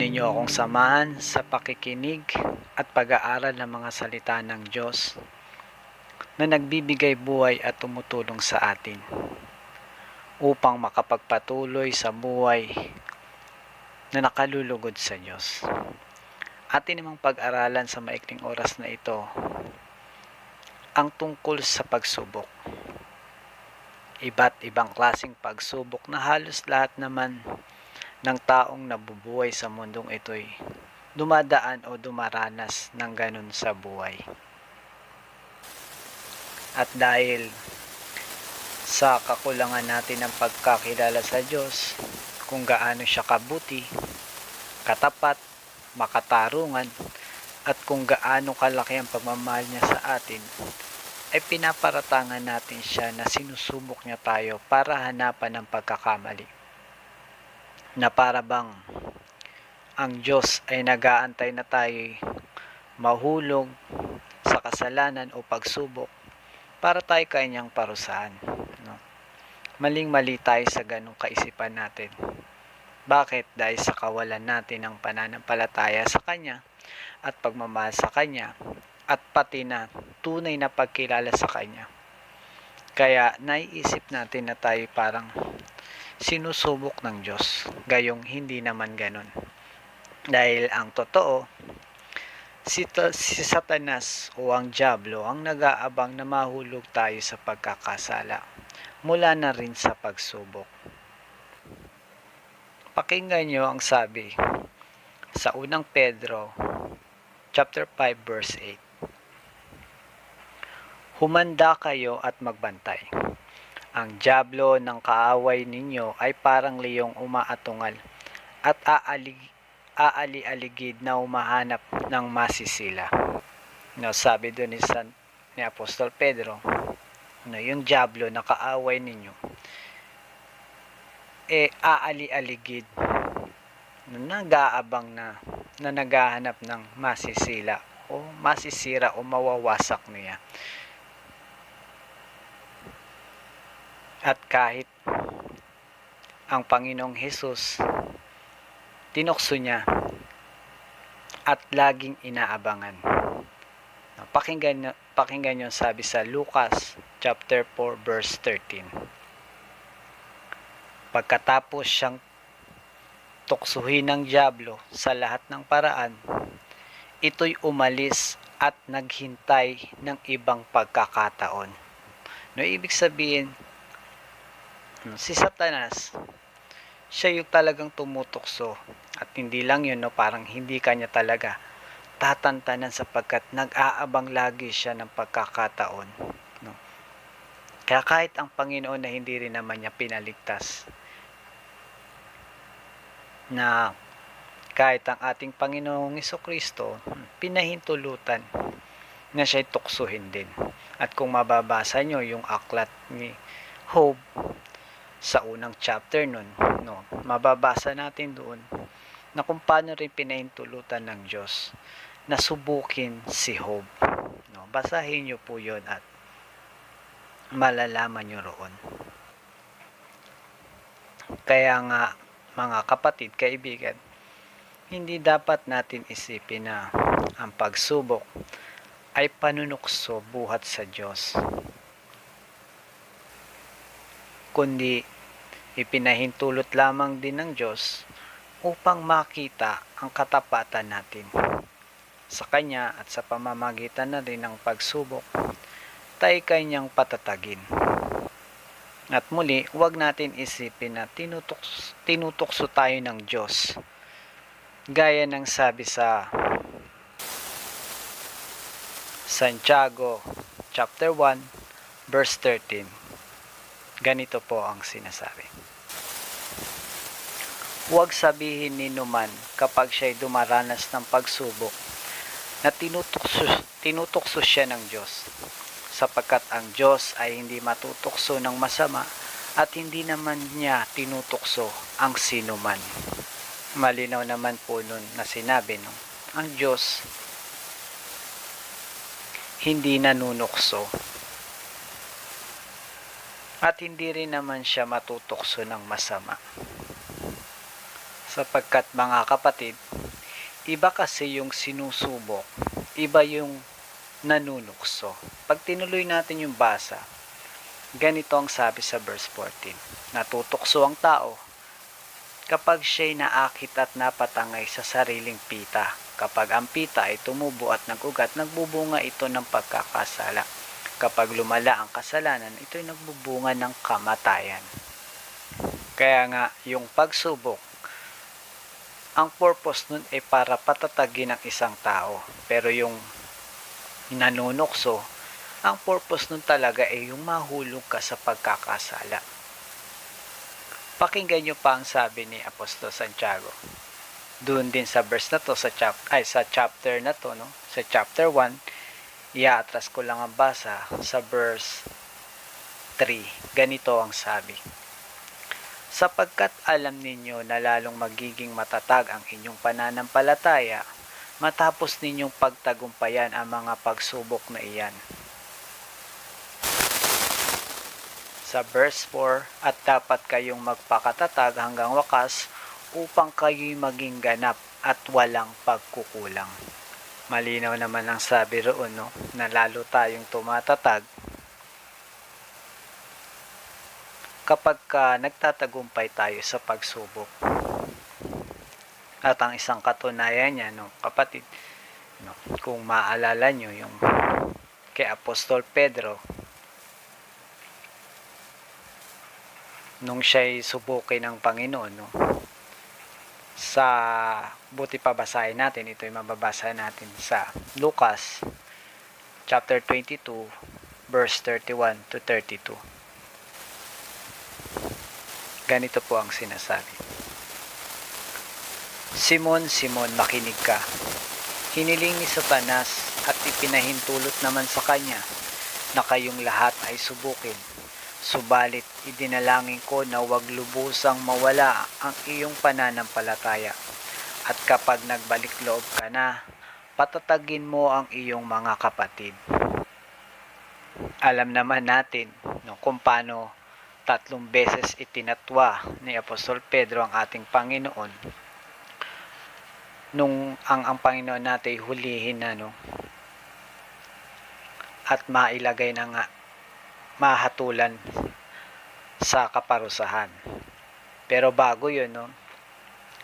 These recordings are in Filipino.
ninyo akong samahan sa pakikinig at pag-aaral ng mga salita ng Diyos na nagbibigay buhay at tumutulong sa atin upang makapagpatuloy sa buhay na nakalulugod sa Diyos. Atin namang pag-aralan sa maikling oras na ito ang tungkol sa pagsubok. Iba't ibang klaseng pagsubok na halos lahat naman ng taong nabubuhay sa mundong ito'y dumadaan o dumaranas ng ganun sa buhay. At dahil sa kakulangan natin ng pagkakilala sa Diyos, kung gaano siya kabuti, katapat, makatarungan, at kung gaano kalaki ang pagmamahal niya sa atin, ay pinaparatangan natin siya na sinusubok niya tayo para hanapan ng pagkakamali. Na para bang ang Diyos ay nag-aantay na tayo mahulog sa kasalanan o pagsubok para tayo kanyang parusahan. No? Maling-mali tayo sa ganong kaisipan natin. Bakit? Dahil sa kawalan natin ng pananampalataya sa Kanya at pagmamahal sa Kanya at pati na tunay na pagkilala sa Kanya. Kaya naiisip natin na tayo parang sinusubok ng Diyos, gayong hindi naman ganon. Dahil ang totoo, si Satanas o ang Diablo ang nag-aabang na mahulog tayo sa pagkakasala mula na rin sa pagsubok. Pakinggan nyo ang sabi sa unang Pedro chapter 5 verse 8. Humanda kayo at magbantay. Ang Diablo ng kaaway ninyo ay parang leyong umaatungal at aali-aligid na umahanap ng masisila. No, sabi doon ni Apostol Pedro, yung Diablo na kaaway ninyo, aali-aligid na nag-aabang na naghahanap ng masisila o masisira o mawawasak niya. At kahit ang Panginoong Hesus, tinukso niya at laging inaabangan. Pakinggan niyo sabi sa Lucas chapter 4 verse 13. Pagkatapos siyang tuksuhin ng Diablo sa lahat ng paraan, ito'y umalis at naghintay ng ibang pagkakataon. No, ibig sabihin, si Satanas, siya yung talagang tumutukso. At hindi lang yun, parang hindi kanya talaga tatantanan sapagkat nag-aabang lagi siya ng pagkakataon. No? Kaya kahit ang Panginoon na hindi rin naman niya pinaligtas, na kahit ang ating Panginoong Jesucristo, pinahintulutan na siya'y tuksuhin din. At kung mababasa nyo yung aklat ni Job, sa unang chapter nun, no, mababasa natin doon na kung paano rin pinahintulutan ng Diyos na subukin si Job. No, basahin nyo po yun at malalaman nyo roon. Kaya nga, mga kapatid, kaibigan, hindi dapat natin isipin na ang pagsubok ay panunukso buhat sa Diyos, kundi ipinahintulot lamang din ng Diyos upang makita ang katapatan natin sa Kanya at sa pamamagitan na rin ng pagsubok tayo Kanyang patatagin. At muli, huwag natin isipin na tinutukso tayo ng Diyos. Gaya ng sabi sa Santiago chapter 1 verse 13. Ganito po ang sinasabi. Huwag sabihin ni numan kapag siya'y dumaranas ng pagsubok na tinutukso siya ng Diyos, sapagkat ang Diyos ay hindi matutukso ng masama at hindi naman niya tinutukso ang sinuman. Malinaw naman po nun na sinabi, no? Ang Diyos hindi nanunukso at hindi rin naman siya matutukso ng masama. Sapagkat mga kapatid, iba kasi yung sinusubok, iba yung nanunukso. Pag tinuloy natin yung basa, ganito ang sabi sa verse 14. Natutokso ang tao kapag siya'y naakit at napatangay sa sariling pita. Kapag ang pita ay tumubo at nag-ugat, nagbubunga ito ng pagkakasala. Kapag lumala ang kasalanan, ito ay nagbubunga ng kamatayan. Kaya nga, yung pagsubok, ang purpose nun ay para patatagin ang isang tao. Pero yung nanunukso, ang purpose nun talaga ay yung mahulog ka sa pagkakasala. Pakinggan nyo pa ang sabi ni Apostol Santiago. Doon din sa verse na to, sa chapter na to, no? Sa chapter 1, iaatras ko lang ang basa sa verse 3. Ganito ang sabi. Sapagkat alam ninyo na lalong magiging matatag ang inyong pananampalataya matapos ninyong pagtagumpayan ang mga pagsubok na iyan. Sa verse 4, at dapat kayong magpakatatag hanggang wakas upang kayo'y maging ganap at walang pagkukulang. Malinaw naman ang sabi roon, no? Na lalo tayong tumatatag kapag nagtatagumpay tayo sa pagsubok. At ang isang katunayan niya, no, kapatid, no, kung maalala nyo yung kay Apostol Pedro, nung siya'y subukin ng Panginoon, no, sa buti pa basahin natin, ito yung mababasa natin sa Lucas chapter 22 verse 31 to 32. Ganito po ang sinasabi. Simon, Simon, makinig ka. Hiniling ni Satanas at ipinahintulot naman sa kanya na kayong lahat ay subukin. Subalit, idinalangin ko na huwag lubusang mawala ang iyong pananampalataya. At kapag nagbalik loob ka na, patatagin mo ang iyong mga kapatid. Alam naman natin, no, kung paano 3 beses itinatwa ni Apostol Pedro ang ating Panginoon nung ang Panginoon natin hulihin na, no, at mailagay na nga, mahatulan sa kaparusahan. Pero bago yun, no,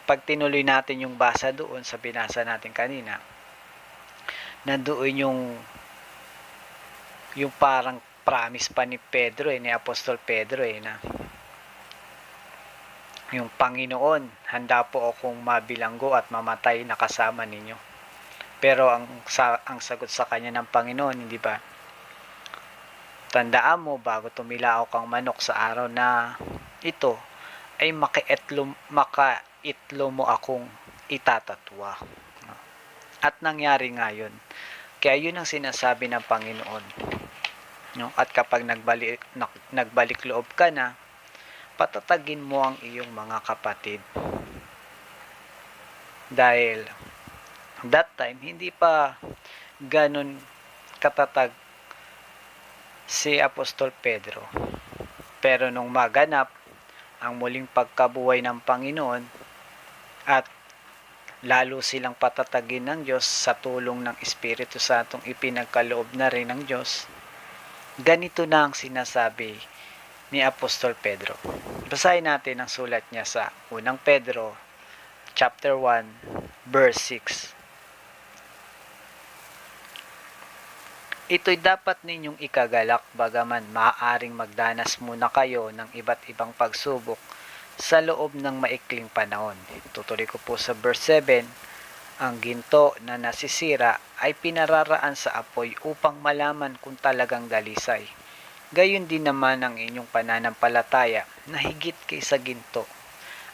pag tinuloy natin yung basa doon sa binasa natin kanina, nandoon yung parang promise pa ni Pedro, ni Apostol Pedro, na yung Panginoon, handa po akong mabilanggo at mamatay na kasama ninyo. Pero ang sagot sa kanya ng Panginoon, hindi ba? Tandaan mo, bago tumilaok ang manok sa araw na ito, ay makaitlo mo akong itatatwa. At nangyari nga yun. Kaya yun ang sinasabi ng Panginoon. No? At kapag nagbalik loob ka na, patatagin mo ang iyong mga kapatid. Dahil that time, hindi pa ganun katatag si Apostol Pedro. Pero nung maganap ang muling pagkabuhay ng Panginoon at lalo silang patatagin ng Diyos sa tulong ng Espiritu Santong ipinagkaloob na rin ng Diyos, ganito na ang sinasabi ni Apostol Pedro. Basahin natin ang sulat niya sa 1 Pedro chapter 1 verse 6. Ito'y dapat ninyong ikagalak bagaman maaaring magdanas muna kayo ng iba't ibang pagsubok sa loob ng maikling panahon. Tutuloy ko po sa verse 7, ang ginto na nasisira ay pinararaan sa apoy upang malaman kung talagang dalisay. Gayon din naman ang inyong pananampalataya na higit kaysa ginto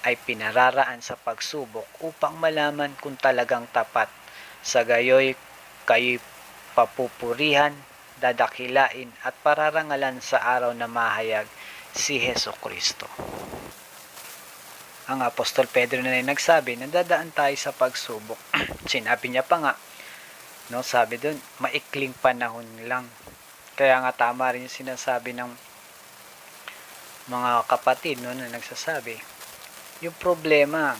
ay pinararaan sa pagsubok upang malaman kung talagang tapat. Sa gayoy kayo'y papupurihan, dadakilain at pararangalan sa araw na mahayag si Hesukristo. Ang Apostol Pedro na rin nagsabi na dadaan tayo sa pagsubok. Sinabi niya pa nga, no, sabi doon, maikling panahon lang. Kaya nga tama rin yung sinasabi ng mga kapatid, no, na nagsasabi, yung problema,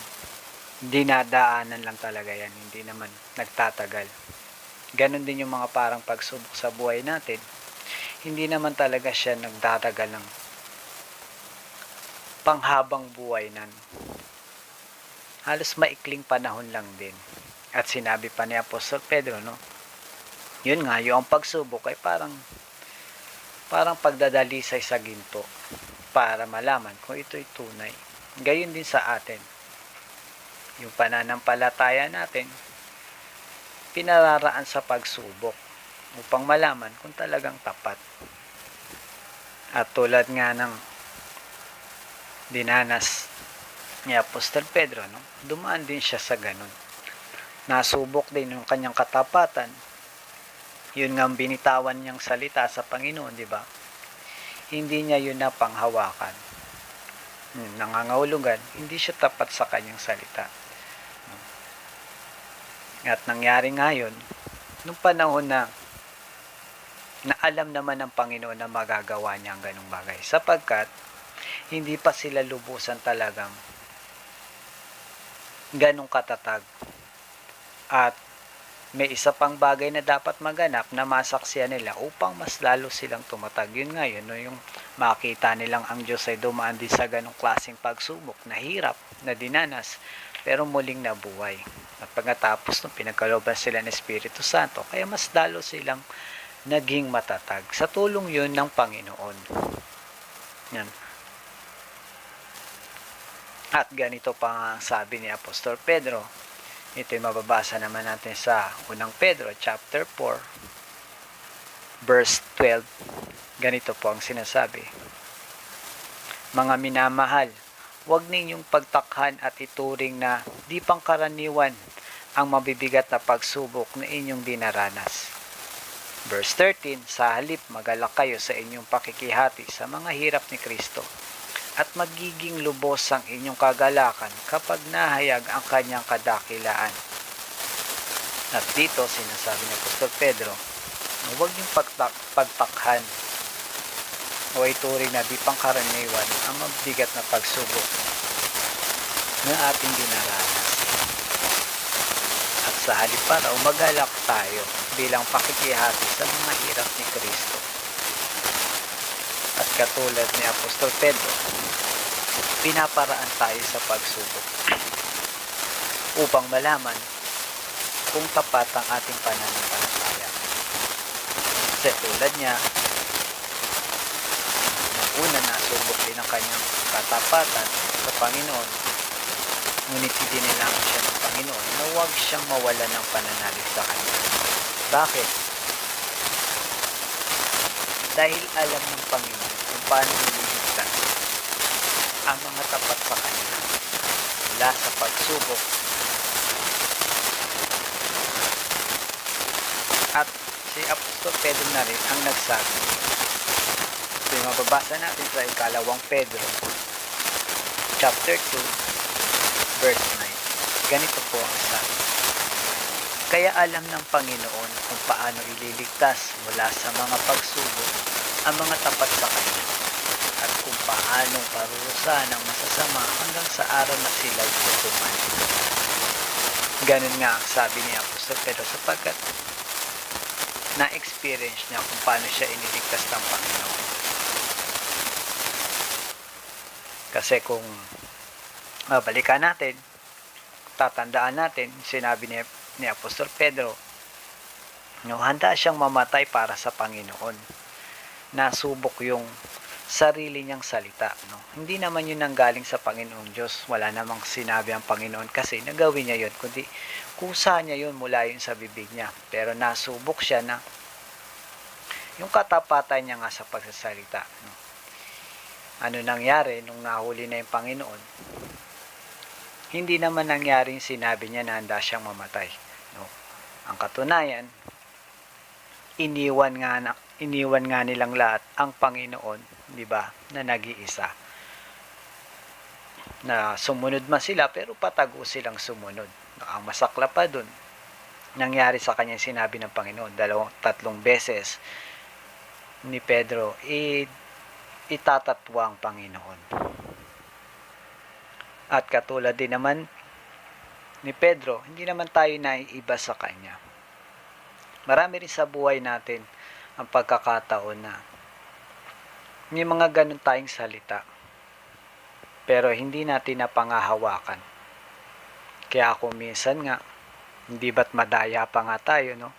dinadaanan lang talaga yan, hindi naman nagtatagal. Ganon din yung mga parang pagsubok sa buhay natin, hindi naman talaga siya nagtatagal ng panghabang buhay nan. Halos maikling panahon lang din. At sinabi pa ni Apostol Pedro, no? Yun nga, yung pagsubok ay parang pagdadalisay sa ginto para malaman kung ito'y tunay. Gayon din sa atin. Yung pananampalataya natin, pinararaan sa pagsubok upang malaman kung talagang tapat. At tulad nga ng dinanas ni Apostol Pedro, no? Dumaan din siya sa ganun. Nasubok din yung kanyang katapatan. Yun nga binitawan niyang salita sa Panginoon, di ba? Hindi niya yun napanghawakan. Nangangahulugan, hindi siya tapat sa kanyang salita. At nangyari nga yun, nung panahon na alam naman ng Panginoon na magagawa niya ang ganung bagay. Sapagkat, hindi pa sila lubusan talagang ganong katatag. At may isa pang bagay na dapat maganap na masaksiyan nila upang mas lalo silang tumatag. Yun nga yun, no? Yung makita nilang ang Diyos ay dumaan din sa ganong klaseng pagsubok na hirap, na dinanas, pero muling nabuhay. At pagkatapos nung pinagkalooban sila ng Espiritu Santo, kaya mas lalo silang naging matatag. Sa tulong yun ng Panginoon. Yan. At ganito pa ang sabi ni Apostol Pedro. Ito'y mababasa naman natin sa unang Pedro, chapter 4, verse 12. Ganito po ang sinasabi. Mga minamahal, huwag ninyong pagtakhan at ituring na di pangkaraniwan ang mabibigat na pagsubok na inyong dinaranas. Verse 13, sa halip magalak kayo sa inyong pakikihati sa mga hirap ni Kristo at magiging lubos ang inyong kagalakan kapag nahayag ang kanyang kadakilaan. At dito sinasabi ni Apostol Pedro, huwag niyong pagtakhan o ituring na di pangkaraniwan ang mabigat na pagsubok na ating dinaranas. At sa halip pa raw, magalak tayo bilang pakikihati sa mga hirap ni Kristo. At katulad ni Apostol Pedro, pinaparaan tayo sa pagsubok upang malaman kung tapat ang ating pananampalataya. Kasi tulad niya, nung una nasubok din ang kanyang katapatan sa Panginoon, ngunit idinilang siya ng Panginoon na huwag siyang mawalan ng pananalig sa Kanya. Bakit? Dahil alam ng Panginoon kung paano ililigtas ang mga tapat sa Kanya mula sa pagsubok. At si Apostol Pedro na rin ang nagsabi. Ito yung mababasa natin sa ikalawang Pedro chapter 2 verse 9. Ganito po ang sabi. Kaya alam ng Panginoon kung paano ililigtas mula sa mga pagsubok ang mga tapat sa Kanya at kung paano parurusahan ang masasama hanggang sa araw na sila'y tutuman. Ganun nga ang sabi ni Apostol Pedro sapagkat na-experience niya kung paano siya iniligtas ng Panginoon. Kasi kung balikan natin, tatandaan natin, sinabi ni Apostol Pedro, no, handa siyang mamatay para sa Panginoon. Nasubok yung sarili niyang salita. No? Hindi naman yun nanggaling sa Panginoong Diyos. Wala namang sinabi ang Panginoon kasi nagawin niya yun. Kundi kusa niya yun mula yun sa bibig niya. Pero nasubok siya na yung katapatan niya nga sa pagsasalita. No? Ano nangyari nung nahuli na yung Panginoon? Hindi naman nangyari yung sinabi niya na handa siyang mamatay. No? Ang katunayan, iniwan nga nilang lahat ang Panginoon, di ba, na nag-iisa. Na sumunod man sila pero patago silang sumunod. Ang masakla pa dun, nangyari sa kanya sinabi ng Panginoon, 2-3 beses ni Pedro, itatatwa ang Panginoon. At katulad din naman ni Pedro, hindi naman tayo naiiba sa Kanya. Marami rin sa buhay natin ang pagkakataon na may mga ganun tayong salita, pero hindi natin napangahawakan. Kaya kung minsan nga, hindi ba't madaya pa nga tayo, no?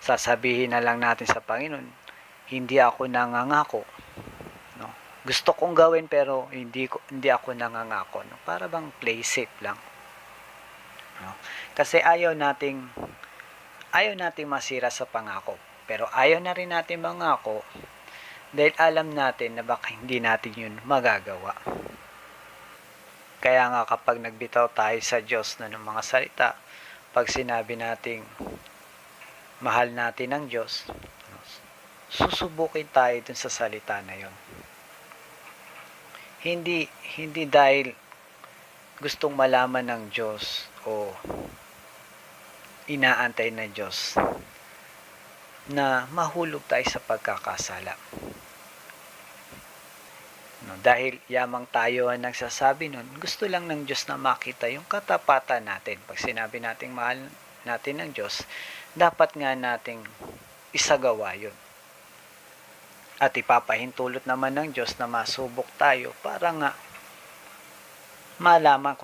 Sasabihin na lang natin sa Panginoon, hindi ako nangangako, no? Gusto kong gawin pero hindi ako nangangako, no? Para bang play safe lang, no? Kasi ayaw nating masira sa pangako, pero ayaw na rin natin mangako dahil alam natin na baka hindi natin yun magagawa. Kaya nga kapag nagbitaw tayo sa Diyos ng mga salita, pag sinabi nating mahal natin ang Diyos, susubukin tayo dun sa salita na yon. Hindi dahil gustong malaman ng Diyos o inaantay ng Diyos na mahulog tayo sa pagkakasala. No, dahil yamang tayo ang nagsasabi nun, gusto lang ng Diyos na makita yung katapatan natin. Pag sinabi nating mahal natin ng Diyos, dapat nga nating isagawa yun. At ipapahintulot naman ng Diyos na masubok tayo para nga malaman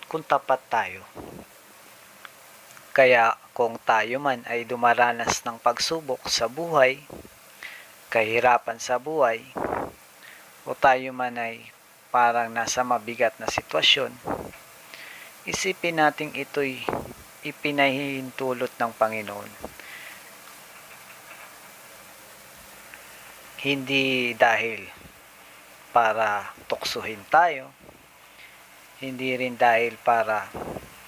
kung tapat tayo. Kaya kung tayo man ay dumaranas ng pagsubok sa buhay, kahirapan sa buhay, o tayo man ay parang nasa mabigat na sitwasyon, isipin natin ito'y ipinahihintulot ng Panginoon. Hindi dahil para tuksuhin tayo, hindi rin dahil para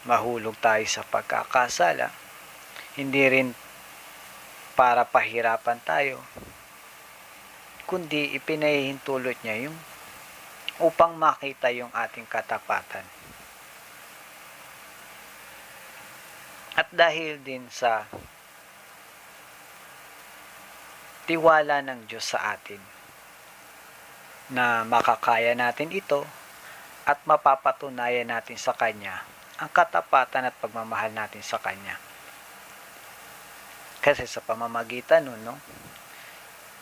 mahulog tayo sa pagkakasala, hindi rin para pahirapan tayo, kundi ipinahihintulot niya yung upang makita yung ating katapatan. At dahil din sa tiwala ng Diyos sa atin na makakaya natin ito at mapapatunayan natin sa Kanya ang katapatan at pagmamahal natin sa Kanya. Kasi sa pamamagitan nun, no,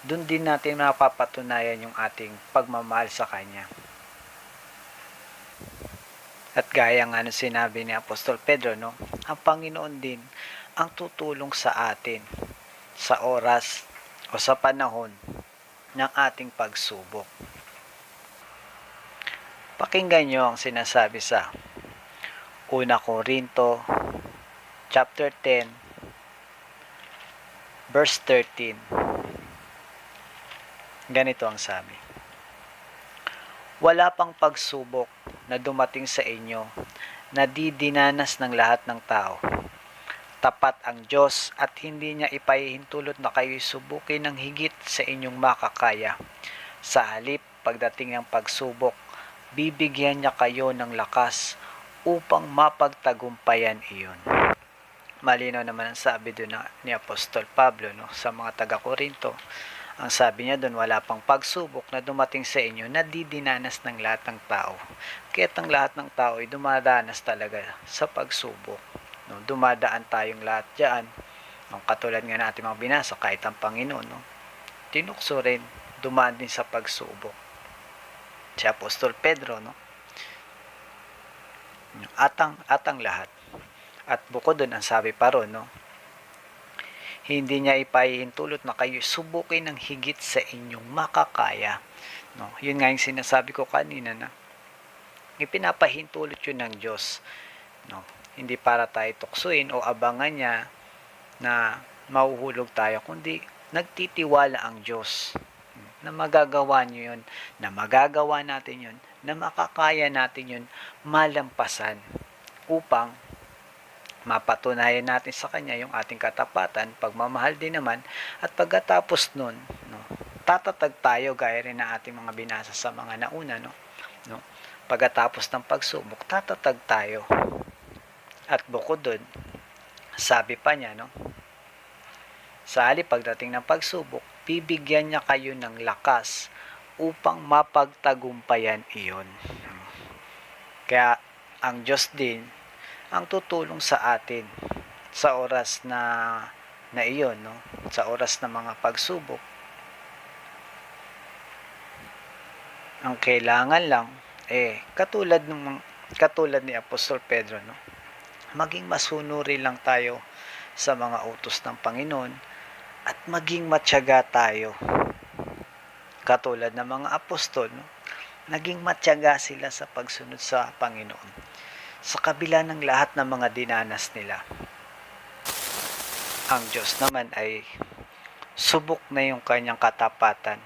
doon din natin mapapatunayan yung ating pagmamahal sa Kanya. At gaya nga nung sinabi ni Apostol Pedro, no, ang Panginoon din ang tutulong sa atin sa oras o sa panahon ng ating pagsubok. Pakinggan nyo ang sinasabi sa 1 Corinto chapter 10 verse 13. Ganito ang sabi: wala pang pagsubok na dumating sa inyo na didinanas ng lahat ng tao. Tapat ang Diyos at hindi niya ipahihintulot na kayo'y subukin ng higit sa inyong makakaya. Sa halip, pagdating ng pagsubok, bibigyan niya kayo ng lakas upang mapagtagumpayan iyon. Malinaw naman ang sabi doon ni Apostol Pablo, no, sa mga taga-Korinto. Ang sabi niya doon, wala pang pagsubok na dumating sa inyo na didinanas ng lahat ng tao. Kaya't ang lahat ng tao ay dumadanas talaga sa pagsubok. No, dumadaan tayong lahat dyan. No, katulad nga natin mga binasa, kahit ang Panginoon, no, tinukso rin, dumaan din sa pagsubok. Si Apostol Pedro, no, atang lahat. At bukod doon, ang sabi pa ron, no, hindi niya ipahihintulot na kayo subukin ng higit sa inyong makakaya. No, yun nga yung sinasabi ko kanina na ipinapahintulot yun ng Diyos. No, hindi para tayo tuksuin o abangan niya na mahuhulog tayo, kundi nagtitiwala ang Diyos na magagawa niyo yun, na magagawa natin yun, na makakaya natin yun malampasan upang mapatunayan natin sa Kanya yung ating katapatan, pagmamahal din naman, at pagkatapos nun, no, tatatag tayo gaya rin na ating mga binasa sa mga nauna, no? Pagkatapos ng pagsubok, tatatag tayo. At bukod dun, sabi pa niya, no, sa halip pagdating ng pagsubok, bibigyan niya kayo ng lakas upang mapagtagumpayan iyon. Kaya ang Diyos din ang tutulong sa atin sa oras na iyon, no? Sa oras ng mga pagsubok. Ang kailangan lang katulad ni Apostol Pedro, no? Maging masunuri lang tayo sa mga utos ng Panginoon at maging matyaga tayo. Katulad ng mga apostol, no? Naging matyaga sila sa pagsunod sa Panginoon sa kabila ng lahat ng mga dinanas nila. Ang Diyos naman ay subok na yung kanyang katapatan,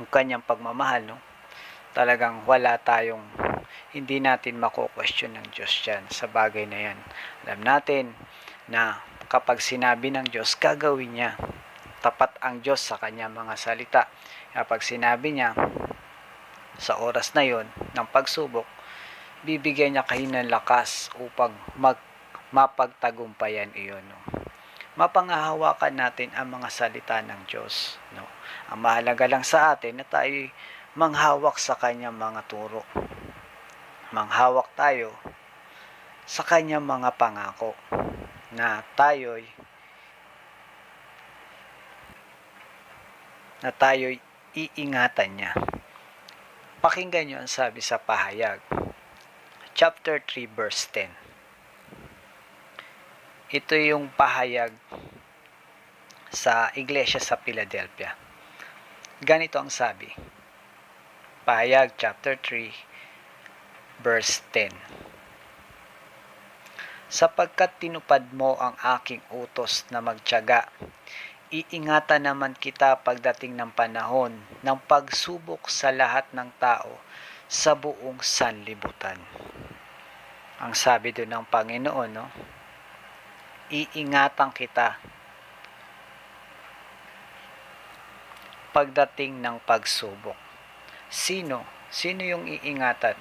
yung kanyang pagmamahal, no? Talagang hindi natin mako-question ng Diyos dyan sa bagay na yan. Alam natin na kapag sinabi ng Diyos, gagawin niya. Tapat ang Diyos sa kanyang mga salita. Kapag sinabi niya, sa oras na yon ng pagsubok, bibigyan niya kayo ng lakas upang mapagtagumpayan iyon, no? Mapangahawakan natin ang mga salita ng Diyos, no? Ang mahalaga lang sa atin na tayo manghawak sa kanyang mga turo. Manghawak tayo sa kanyang mga pangako na tayo'y iingatan niya. Pakinggan niyo ang sabi sa Pahayag, chapter 3, verse 10. Ito yung pahayag sa iglesia sa Philadelphia. Ganito ang sabi. Pahayag, chapter 3, verse 10. Sapagkat tinupad mo ang aking utos na magtiyaga, iingatan naman kita pagdating ng panahon ng pagsubok sa lahat ng tao sa buong sanlibutan. Ang sabi doon ng Panginoon, no? Iingatan kita pagdating ng pagsubok. Sino yung iingatan?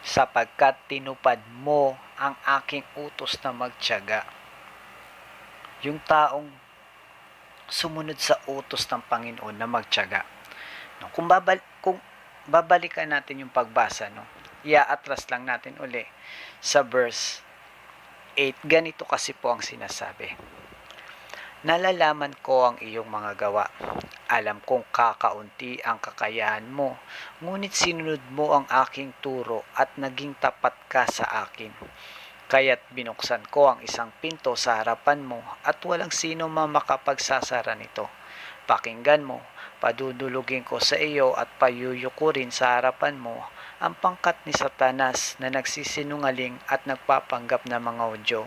Sapagkat tinupad mo ang aking utos na magtiyaga. Yung taong sumunod sa utos ng Panginoon na magtiyaga. No, kung babalikan natin yung pagbasa, no, i-atras lang natin uli sa verse 8. Ganito kasi po ang sinasabi. Nalalaman ko ang iyong mga gawa. Alam kong kakaunti ang kakayahan mo, ngunit sinunod mo ang aking turo at naging tapat ka sa akin. Kaya't binuksan ko ang isang pinto sa harapan mo at walang sino makapagsasara nito. Pakinggan mo, padudulugin ko sa iyo at payuyukurin sa harapan mo ang pangkat ni Satanas na nagsisinungaling at nagpapanggap na mga Hudyo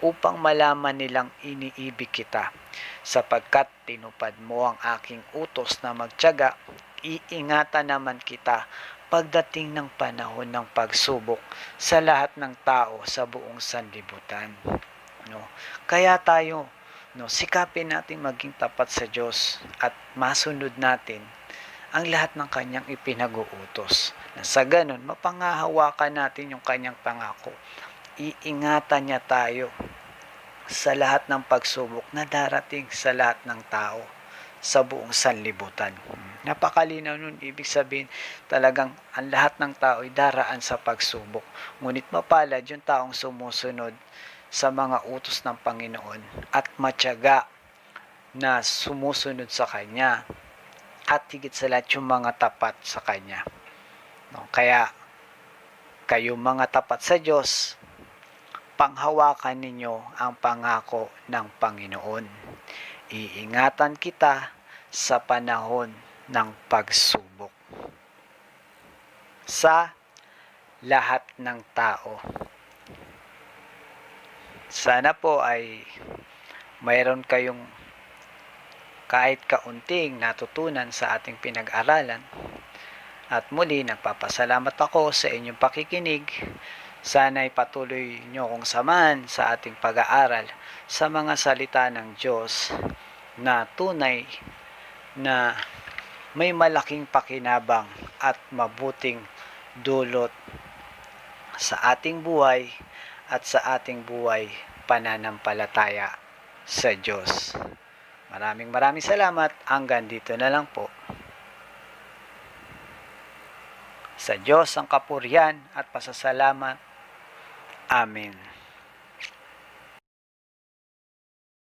upang malaman nilang iniibig kita. Sapagkat tinupad mo ang aking utos na magtiyaga, iingatan naman kita pagdating ng panahon ng pagsubok sa lahat ng tao sa buong sanlibutan. No? Kaya tayo, no, sikapin natin maging tapat sa Diyos at masunod natin ang lahat ng kanyang ipinag-uutos. Na sa ganun, mapangahawakan natin yung kanyang pangako. Iingatan niya tayo sa lahat ng pagsubok na darating sa lahat ng tao sa buong sanlibutan. Napakalinaw nun, ibig sabihin talagang ang lahat ng tao ay daraan sa pagsubok. Ngunit mapalad yung taong sumusunod sa mga utos ng Panginoon at matyaga na sumusunod sa Kanya at higit sa lahat yung mga tapat sa Kanya. No? Kaya kayo mga tapat sa Diyos, panghawakan ninyo ang pangako ng Panginoon. Iingatan kita sa panahon ng pagsubok sa lahat ng tao. Sana po ay mayroon kayong kahit kaunting natutunan sa ating pinag-aralan. At muli, nagpapasalamat ako sa inyong pakikinig. Sana ay patuloy nyo kong samahan sa ating pag-aaral sa mga salita ng Diyos na tunay na may malaking pakinabang at mabuting dulot sa ating buhay at sa ating buhay pananampalataya sa Diyos. Maraming salamat. Hanggang dito na lang po. Sa Diyos ang kapurihan at pasasalamat. Amen.